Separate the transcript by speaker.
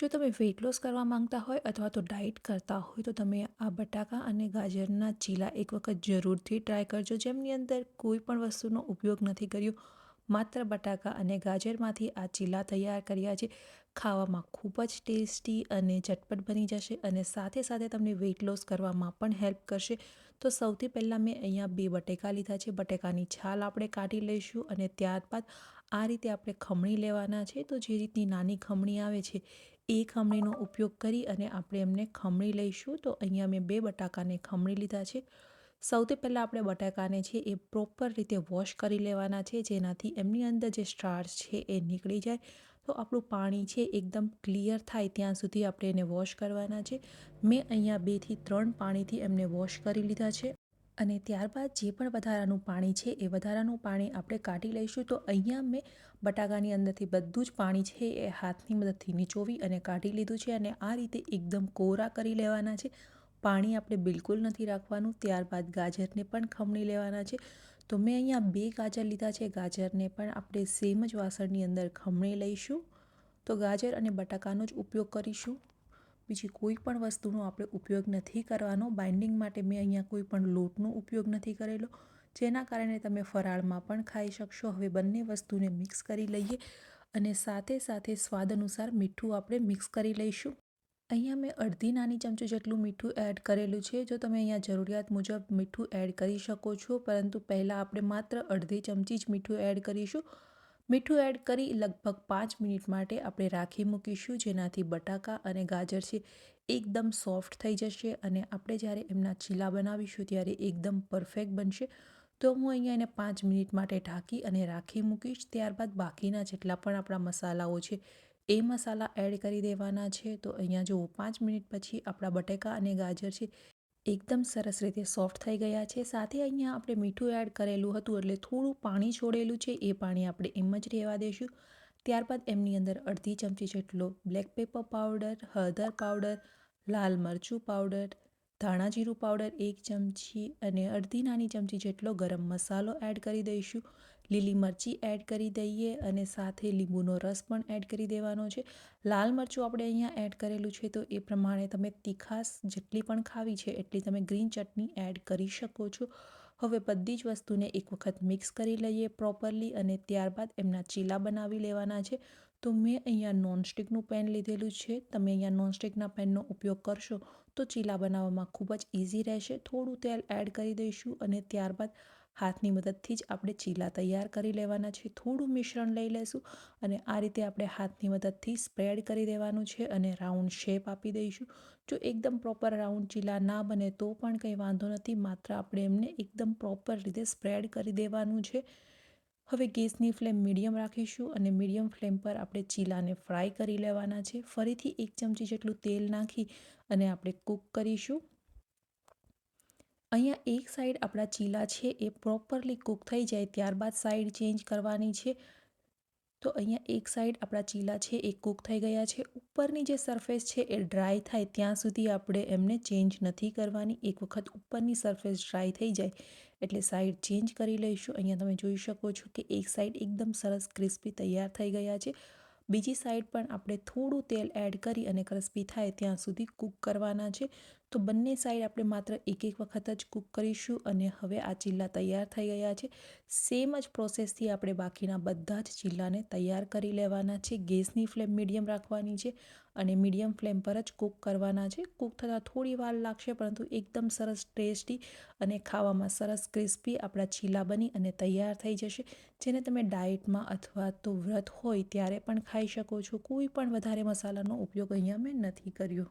Speaker 1: જો તમે weight loss કરવા માંગતા હોય અથવા તો ડાયટ કરતા હોય તો તમે આ બટાકા અને ગાજરના ચીલા એક વખત જરૂરથી ટ્રાય કરજો, જેમની અંદર કોઈ પણ વસ્તુનો ઉપયોગ નથી કર્યો, માત્ર બટાકા અને ગાજરમાંથી આ ચીલા તૈયાર કર્યા છે. ખાવામાં ખૂબ જ ટેસ્ટી અને ઝટપટ બની જશે અને સાથે સાથે તમને વેઇટ લોસ કરવામાં પણ હેલ્પ કરશે. તો સૌથી પહેલાં મેં અહીંયા 2 બટેકા લીધા છે. બટેકાની છાલ આપણે કાઢી લઈશું અને ત્યારબાદ આ રીતે આપણે ખમણી લેવાના છે. તો જે રીતની નાની ખમણી આવે છે એ ખમણીનો ઉપયોગ કરી અને આપણે એમને ખમણી લઈશું. તો અહીંયા મેં 2 બટાકાને ખમણી લીધા છે. સૌથી પહેલાં આપણે બટાકાને છે એ પ્રોપર રીતે વોશ કરી લેવાના છે, જેનાથી એમની અંદર જે સ્ટાર્ચ છે એ નીકળી જાય. તો આપણું પાણી છે એકદમ ક્લિયર થાય ત્યાં સુધી આપણે એને વોશ કરવાના છે. મેં અહીંયા 2 થી 3 પાણીથી એમને વોશ કરી લીધા છે અને ત્યારબાદ જે પણ વધારાનું પાણી છે એ વધારાનું પાણી આપણે કાઢી લઈશું. તો અહીંયા મેં બટાકાની અંદરથી બધું જ પાણી છે એ હાથની મદદથી નીચોવી અને કાઢી લીધું છે અને આ રીતે એકદમ કોરા કરી લેવાના છે. પાણી આપણે બિલકુલ નથી રાખવાનું. ત્યારબાદ ગાજરને પણ ખમણી લેવાના છે. તો મેં અહીંયા 2 ગાજર લીધા છે. ગાજરને પણ આપણે સેમ જ વાસણની અંદર ખમણી લઈશું. તો ગાજર અને બટાકાનો જ ઉપયોગ કરીશું, બીજી કોઈ પણ વસ્તુનો આપણે ઉપયોગ નથી કરવાનો. બાઇન્ડિંગ માટે મેં અહીંયા કોઈ પણ લોટનો ઉપયોગ નથી કરેલો, જેના કારણે તમે ફરાળમાં પણ ખાઈ શકશો. હવે બંને વસ્તુને મિક્સ કરી લઈએ અને સાથે સાથે સ્વાદ અનુસાર મીઠું આપણે મિક્સ કરી લઈશું. અહીંયા મેં અડધી નાની ચમચી જેટલું મીઠું એડ કરેલું છે. જો તમે અહીંયા જરૂરિયાત મુજબ મીઠું એડ કરી શકો છો, પરંતુ પહેલાં આપણે માત્ર અડધી ચમચી જ મીઠું એડ કરીશું. મીઠું એડ કરી લગભગ 5 મિનિટ માટે આપણે રાખી મૂકીશું, જેનાથી બટાકા અને ગાજર છે એકદમ સોફ્ટ થઈ જશે અને આપણે જ્યારે એમના ચીલા બનાવીશું ત્યારે એકદમ પરફેક્ટ બનશે. તો હું અહીંયા એને 5 મિનિટ માટે ઢાંકી અને રાખી મૂકીશ. ત્યારબાદ બાકીના જેટલા પણ આપણા મસાલાઓ છે એ મસાલા એડ કરી દેવાના છે. તો અહીંયા જુઓ 5 મિનિટ પછી આપણા બટેકા અને ગાજર છે એકદમ સરસ રીતે સોફ્ટ થઈ ગયા છે. સાથે અહીંયા આપણે મીઠું એડ કરેલું હતું એટલે થોડું પાણી છોડેલું છે, એ પાણી આપણે એમ જ રહેવા દઈશું. ત્યારબાદ એમની અંદર અડધી ચમચી જેટલો બ્લેક પેપર પાવડર, હળદર પાવડર, લાલ મરચું પાવડર, ધાણા જીરું પાવડર 1 ચમચી અને અડધી નાની ચમચી જેટલો ગરમ મસાલો એડ કરી દઈશું. લીલી મરચી એડ કરી દઈએ અને સાથે લીંબુનો રસ પણ એડ કરી દેવાનો છે. લાલ મરચું આપણે અહીંયા એડ કરેલું છે, તો એ પ્રમાણે તમે તીખાશ જેટલી પણ ખાવી છે એટલી તમે ગ્રીન ચટણી એડ કરી શકો છો. હવે બધી જ વસ્તુને એક વખત મિક્સ કરી લઈએ પ્રોપરલી અને ત્યારબાદ એમના ચીલા બનાવી લેવાના છે. તો મેં અહીંયા નોનસ્ટિકનું પેન લીધેલું છે. તમે અહીંયા નોનસ્ટિકના પેનનો ઉપયોગ કરશો તો ચીલા બનાવવામાં ખૂબ જ ઇઝી રહેશે. થોડું તેલ એડ કરી દઈશું અને ત્યારબાદ હાથની મદદથી જ આપણે ચીલા તૈયાર કરી લેવાના છે. થોડું મિશ્રણ લઈ લેશું અને આ રીતે આપણે હાથની મદદથી સ્પ્રેડ કરી દેવાનું છે અને રાઉન્ડ શેપ આપી દઈશું. જો એકદમ પ્રોપર રાઉન્ડ ચીલા ના બને તો પણ કંઈ વાંધો નથી, માત્ર આપણે એમને એકદમ પ્રોપર રીતે સ્પ્રેડ કરી દેવાનું છે. હવે ગેસની ફ્લેમ મીડિયમ રાખીશું અને મીડિયમ ફ્લેમ પર આપણે ચીલાને ફ્રાય કરી લેવાના છે. ફરીથી 1 ચમચી જેટલું તેલ નાખી અને આપણે કૂક કરીશું. અહીંયા એક સાઈડ આપણા ચીલા છે એ પ્રોપરલી કૂક થઈ જાય ત્યારબાદ સાઈડ ચેન્જ કરવાની છે. તો અહીંયા એક સાઈડ આપણા ચીલા છે એ કૂક થઈ ગયા છે. ઉપરની જે સરફેસ છે એ ડ્રાય થાય ત્યાં સુધી આપણે એમને ચેન્જ નથી કરવાની. એક વખત ઉપરની સરફેસ ડ્રાય થઈ જાય એટલે સાઈડ ચેન્જ કરી લઈશું. અહીંયા તમે જોઈ શકો છો કે એક સાઈડ એકદમ સરસ ક્રિસ્પી તૈયાર થઈ ગયા છે. બીજી સાઈડ પણ આપણે થોડું તેલ એડ કરી અને ક્રિસ્પી થાય ત્યાં સુધી કૂક કરવાના છે. તો બંને સાઈડ આપણે માત્ર એક વખત જ કૂક કરીશું અને હવે આ ચીલા તૈયાર થઈ ગયા છે. સેમ જ પ્રોસેસથી આપણે બાકીના બધા જ ચીલાને તૈયાર કરી લેવાના છે. ગેસની ફ્લેમ મીડિયમ રાખવાની છે અને મીડિયમ ફ્લેમ પર જ કૂક કરવાના છે. કૂક થતાં થોડી વાર લાગશે, પરંતુ એકદમ સરસ ટેસ્ટી અને ખાવામાં સરસ ક્રિસ્પી આપણા ચીલા બની અને તૈયાર થઈ જશે, જેને તમે ડાયટમાં અથવા તો વ્રત હોય ત્યારે પણ ખાઈ શકો છો. કોઈ પણ વધારે મસાલાનો ઉપયોગ અહીંયા મેં નથી કર્યો.